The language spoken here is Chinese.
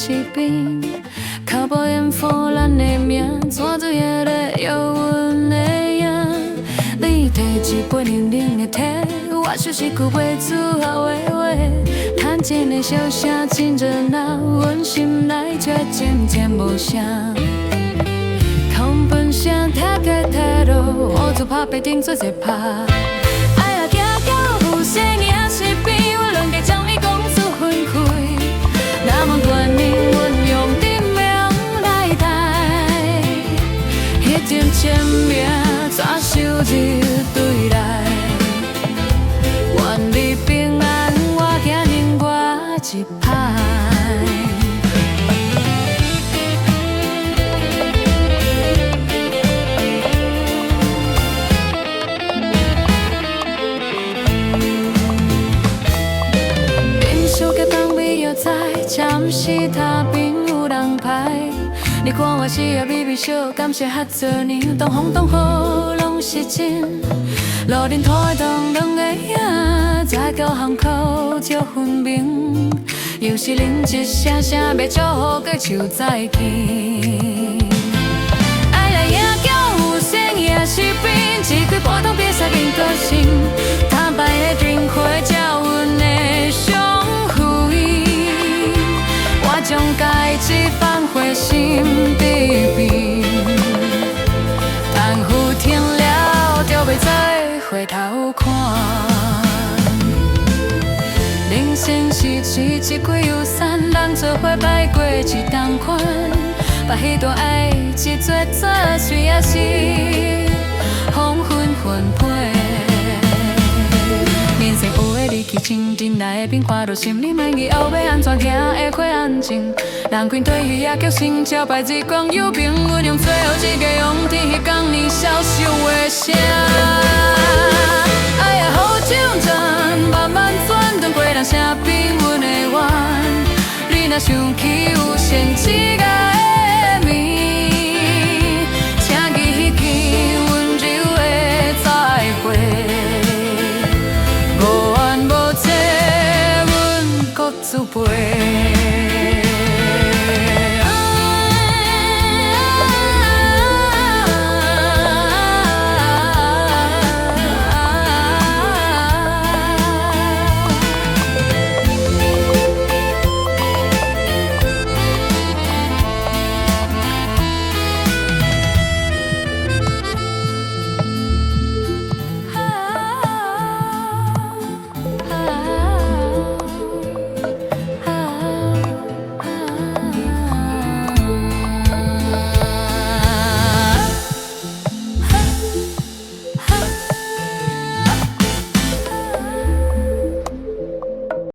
士兵，脚步音符咱的名，怎水也咧摇阮的影。你摕一杯冷冷的茶，我想是句袂自豪的话，坦真的笑声真热闹，阮心内却渐渐无声。空本声踢个铁路，乌珠拍白顶做一拍。爱若行到有生也是变，我论计将伊讲出分开。若问原因，阮用真名来代，迄张签名怎收入对来？愿你平安，我行另外一派。暂时他朋友人歹，你看我是也微微笑，感谢合作年，东风东雨拢是真。路人拖的长长的影，在交巷口照分明，又是恁一声声要祝福，搁唱再见。爱来赢叫有生也是变，一开波动别使变个性，坦白的灯火照阮的伤悔。我将家己放回心底边，但雨停了就袂再回头看。人生是一季又散，人做伙摆过一冬款，把迄段爱一撮撮水也是风纷纷飞。人生有的离去，真真来的变化，着心里莫疑，后要安怎行会会安静。人群对戏也叫心照白日光有平，阮用最后一个勇气，迄天年少想的声。爱也好像针，慢慢转，转过人生变阮的缘。你若想起有先一个的暝，请记起温柔的再会。无缘无故，阮各自陪。